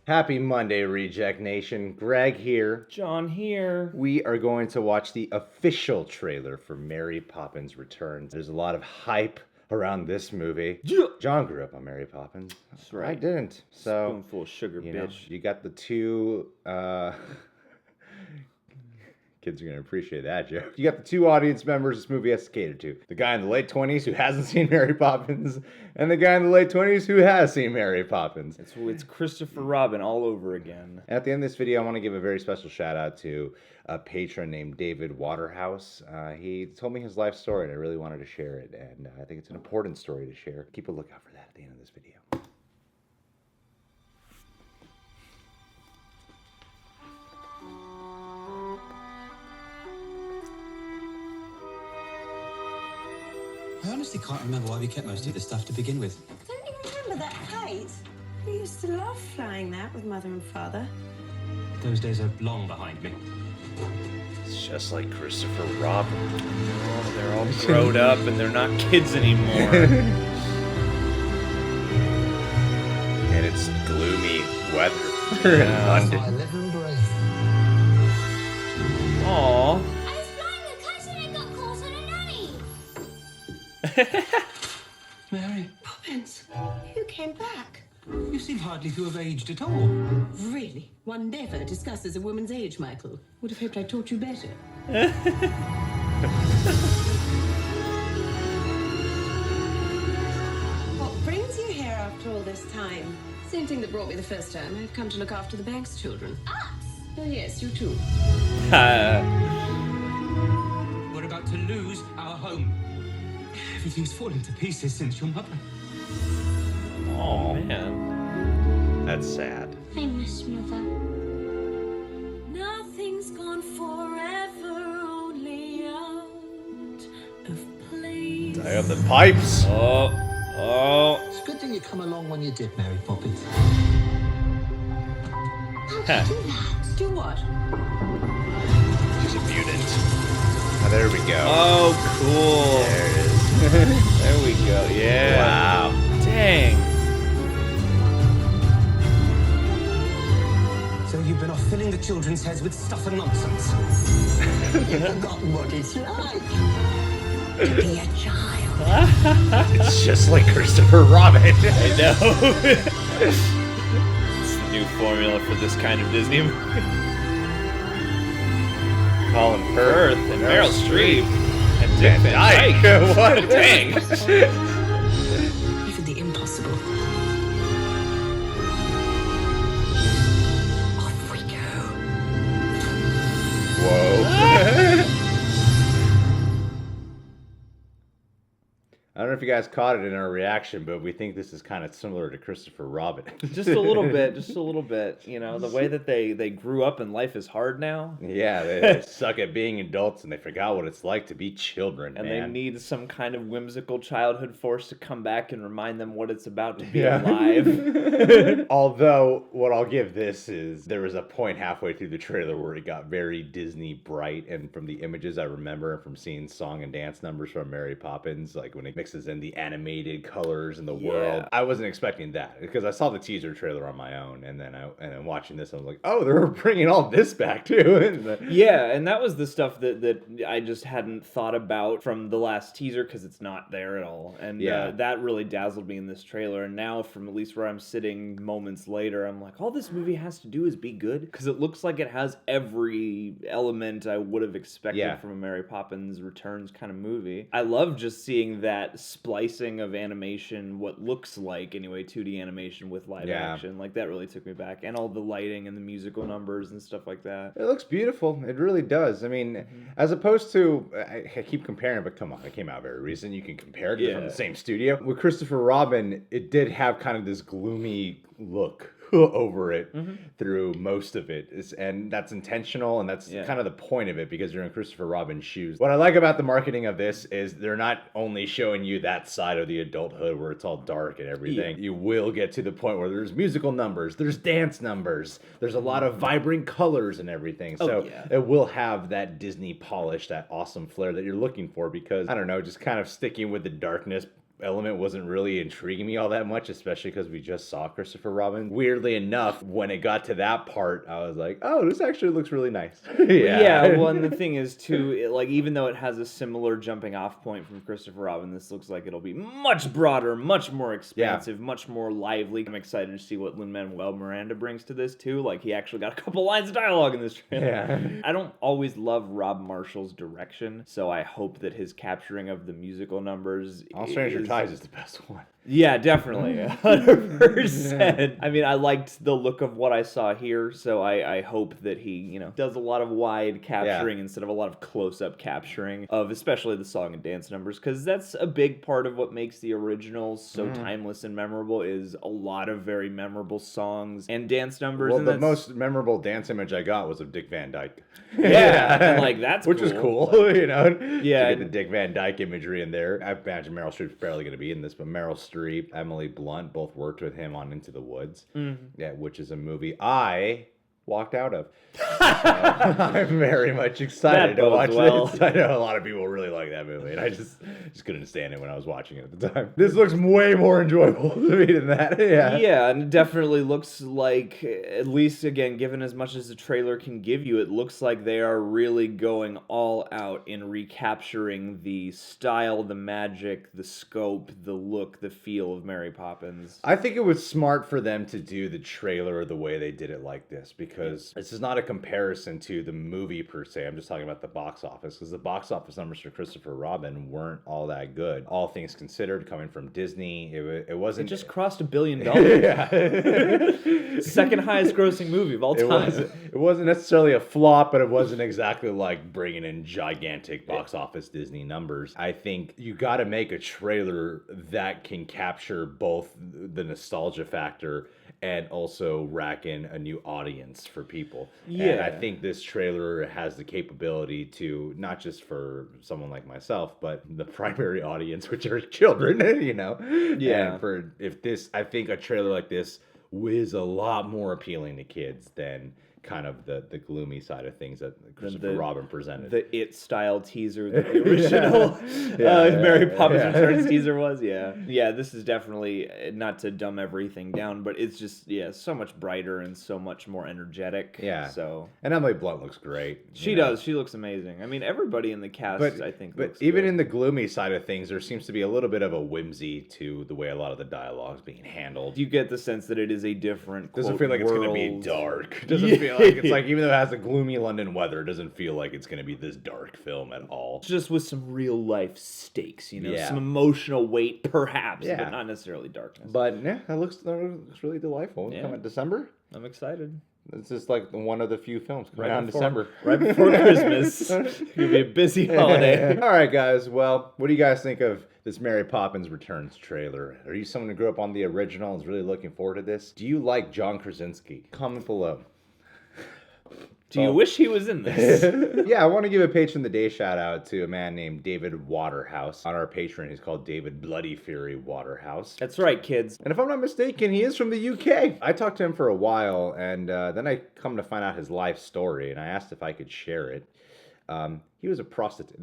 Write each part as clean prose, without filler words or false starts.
Happy Monday, Reject Nation. Greg here. John here. We are going to watch the official trailer for Mary Poppins Returns. There's a lot of hype around this movie. John grew up on Mary Poppins. That's right. I didn't. So, spoonful of sugar, bitch. You got the two... Kids are going to appreciate that joke. You got the two audience members this movie has to cater to. The guy in the late 20s who hasn't seen Mary Poppins, and the guy in the late 20s who has seen Mary Poppins. It's Christopher Robin all over again. At the end of this video, I want to give a very special shout out to a patron named David Waterhouse. He told me his life story, and I really wanted to share it, and I think it's an important story to share. Keep a lookout for that at the end of this video. I honestly can't remember why we kept most of this stuff to begin with. Don't you remember that kite? We used to love flying that with Mother and Father. Those days are long behind me. It's just like Christopher Robin. Oh, they're all grown up and they're not kids anymore. And it's gloomy weather in London. I live and breathe. Aww. I was flying the kite and it got caught on a nanny. Mary, Poppins, you came back. you seem hardly to have aged at all. Really? One never discusses a woman's age, Michael. Would have hoped I taught you better. What brings you here after all this time? Same thing that brought me the first time. I've come to look after the bank's children. Us? Oh, yes, you too. We're about to lose our home. Everything's falling to pieces since your mother. Oh, man. That's sad. I miss Mother. Nothing's gone forever, only out of place. I have the pipes. Oh. It's a good thing you come along when you did, Mary Poppins. How'd you do that? Do what? She's a mutant. Oh, there we go. Oh, cool. There it is. There we go. Yeah. Wow. Dang. So you've been off filling the children's heads with stuff and nonsense. You've forgotten what it's like to be a child. It's just like Christopher Robin. I know. It's the new formula for this kind of Disney movie. Colin Firth and Meryl Streep and Dick Van Dyke. Dyke. What? Dang. Even the impossible. Off we go. Whoa. I don't know if you guys caught it in our reaction, but we think this is kind of similar to Christopher Robin. Just a little bit, You know, the way that they grew up and life is hard now. Yeah, they suck at being adults and they forgot what it's like to be children, And man. they need some kind of whimsical childhood force to come back and remind them what it's about to be Yeah. alive. Although, what I'll give this is there was a point halfway through the trailer where it got very Disney bright, and from the images I remember from seeing song and dance numbers from Mary Poppins, like when it mixes in the animated colors in the world, I wasn't expecting that because I saw the teaser trailer on my own, and then watching this, I was like, oh, they're bringing all this back too. Yeah, and that was the stuff that I just hadn't thought about from the last teaser because it's not there at all. And that really dazzled me in this trailer. And now, from at least where I'm sitting moments later, I'm like, all this movie has to do is be good because it looks like it has every element I would have expected from a Mary Poppins Returns kind of movie. I love just seeing that splicing of animation, what looks like anyway 2D animation with live action. Like, that really took me back, and all the lighting and the musical numbers and stuff like that. It looks beautiful. It really does. I mean, as opposed to, I keep comparing, but come on, it came out very recent. You can compare it from the same studio. With Christopher Robin, it did have kind of this gloomy look over it through most of it. And that's intentional, and that's kind of the point of it, because you're in Christopher Robin's shoes. What I like about the marketing of this is they're not only showing you that side of the adulthood where it's all dark and everything. You will get to the point where there's musical numbers, there's dance numbers, there's a lot of vibrant colors and everything. So it will have that Disney polish, that awesome flair that you're looking for, because, I don't know, just kind of sticking with the darkness element wasn't really intriguing me all that much, especially because we just saw Christopher Robin. Weirdly enough, when it got to that part, I was like, oh, this actually looks really nice. Well, and the thing is, too, like, even though it has a similar jumping off point from Christopher Robin, this looks like it'll be much broader, much more expansive, much more lively. I'm excited to see what Lin-Manuel Miranda brings to this, too. Like, he actually got a couple lines of dialogue in this trailer. I don't always love Rob Marshall's direction, so I hope that his capturing of the musical numbers All Stranger Ties is the best one. Yeah, definitely. 100%. I mean, I liked the look of what I saw here, so I hope that he, does a lot of wide capturing instead of a lot of close-up capturing of especially the song and dance numbers, because that's a big part of what makes the originals so timeless and memorable is a lot of very memorable songs and dance numbers. Well, the most memorable dance image I got was of Dick Van Dyke. And like, that's Which was cool, Like, to get the Dick Van Dyke imagery in there. I imagine Meryl Streep's barely going to be in this, but Meryl Streep, Emily Blunt both worked with him on Into the Woods, which is a movie I walked out of. I'm very much excited to watch this. I know a lot of people really like that movie, and I just couldn't stand it when I was watching it at the time. This looks way more enjoyable to me than that. Yeah, and it definitely looks like, at least again, given as much as the trailer can give you, it looks like they are really going all out in recapturing the style, the magic, the scope, the look, the feel of Mary Poppins. I think it was smart for them to do the trailer the way they did it like this, because this is not a comparison to the movie per se. I'm just talking about the box office, because the box office numbers for Christopher Robin weren't all that good. All things considered, coming from Disney, it wasn't... It just crossed $1 billion. Second highest grossing movie of all time. It wasn't necessarily a flop, but it wasn't exactly like bringing in gigantic box office Disney numbers. I think you got to make a trailer that can capture both the nostalgia factor and also rack in a new audience for people. And I think this trailer has the capability to, not just for someone like myself, but the primary audience, which are children, And I think a trailer like this is a lot more appealing to kids than kind of the gloomy side of things that Christopher Robin presented. The It style teaser that the original Mary Poppins Returns teaser was. Yeah, this is definitely, not to dumb everything down, but it's just, so much brighter and so much more energetic. So, and Emily Blunt looks great. She does. She looks amazing. I mean, everybody in the cast, I think, but looks even good. in the gloomy side of things, there seems to be a little bit of a whimsy to the way a lot of the dialogue's being handled. You get the sense that it is a different, doesn't feel like it's going to be dark. Doesn't feel like it's like, even though it has a gloomy London weather, it doesn't feel like it's going to be this dark film at all. Just with some real life stakes, some emotional weight, perhaps, but not necessarily darkness. But that looks really delightful. It's coming December. I'm excited. It's just like one of the few films coming out in December. Right before Christmas. It's going to be a busy holiday. All right, guys. Well, what do you guys think of this Mary Poppins Returns trailer? Are you someone who grew up on the original and is really looking forward to this? Do you like John Krasinski? Comment below. Do you wish he was in this? Yeah, I want to give a Patron of the Day shout out to a man named David Waterhouse. On our Patreon, he's called David Bloody Fury Waterhouse. That's right, kids. And if I'm not mistaken, he is from the UK. I talked to him for a while, and then I come to find out his life story, and I asked if I could share it. He was a prostitute.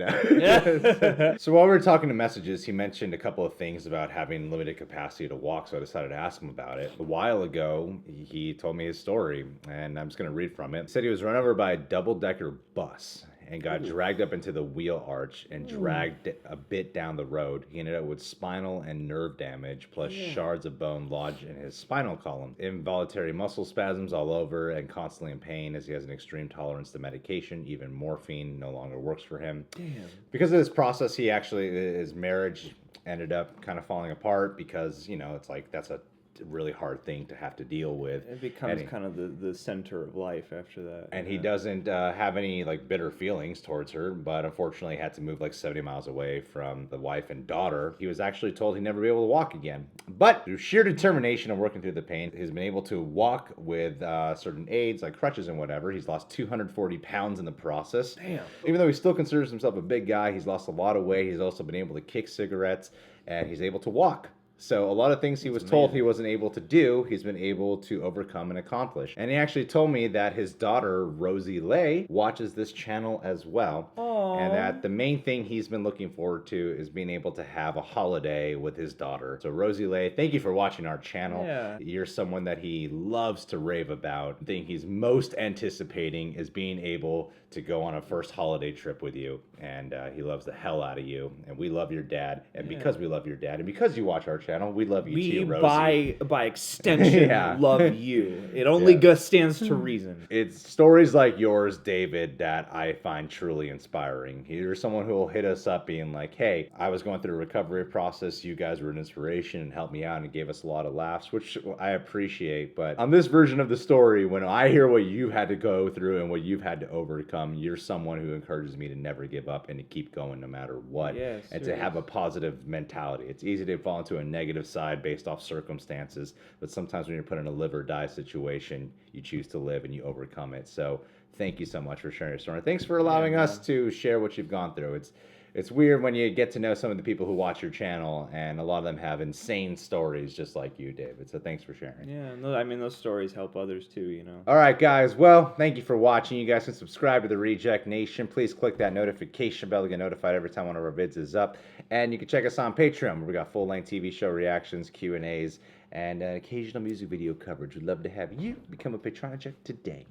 So while we were talking to messages, he mentioned a couple of things about having limited capacity to walk, so I decided to ask him about it. A while ago, he told me his story, and I'm just going to read from it. He said he was run over by a double-decker bus and got dragged up into the wheel arch and dragged a bit down the road. He ended up with spinal and nerve damage, plus shards of bone lodged in his spinal column. Involuntary muscle spasms all over and constantly in pain as he has an extreme tolerance to medication. Even morphine no longer works for him. Damn. Because of this process, his marriage ended up kind of falling apart because, it's like that's a really hard thing to have to deal with. It becomes kind of the center of life after that. And he doesn't have any bitter feelings towards her, but unfortunately had to move 70 miles away from the wife and daughter. He was actually told he'd never be able to walk again. But through sheer determination and working through the pain, he's been able to walk with certain aids like crutches and whatever. He's lost 240 pounds in the process. Damn. Even though he still considers himself a big guy, he's lost a lot of weight. He's also been able to kick cigarettes, and he's able to walk. So a lot of things he was told he wasn't able to do, he's been able to overcome and accomplish. And he actually told me that his daughter, Rosie Lay, watches this channel as well. Aww. and that the main thing he's been looking forward to is being able to have a holiday with his daughter. So Rosie Lay, thank you for watching our channel. Yeah. You're someone that he loves to rave about. The thing he's most anticipating is being able to go on a first holiday trip with you, and he loves the hell out of you, and we love your dad, and because we love your dad, and because you watch our channel, we love you too, Rosie. By extension, Yeah. love you. It only stands to reason. It's stories like yours, David, that I find truly inspiring. You're someone who will hit us up being like, hey, I was going through a recovery process. You guys were an inspiration and helped me out and gave us a lot of laughs, which I appreciate. But on this version of the story, when I hear what you had to go through and what you've had to overcome, you're someone who encourages me to never give up and to keep going no matter what. Yes, and to have a positive mentality. It's easy to fall into a negative side based off circumstances, but sometimes when you're put in a live or die situation, you choose to live and you overcome it. So thank you so much for sharing your story. Thanks for allowing us to share what you've gone through. It's weird when you get to know some of the people who watch your channel, and a lot of them have insane stories just like you, David. So thanks for sharing. Yeah, no, I mean, those stories help others too, you know. All right, guys. Well, thank you for watching. You guys can subscribe to the Reject Nation. Please click that notification bell to get notified every time one of our vids is up. And you can check us on Patreon, where we got full-length TV show reactions, Q&As, and occasional music video coverage. We'd love to have you become a Patreon today.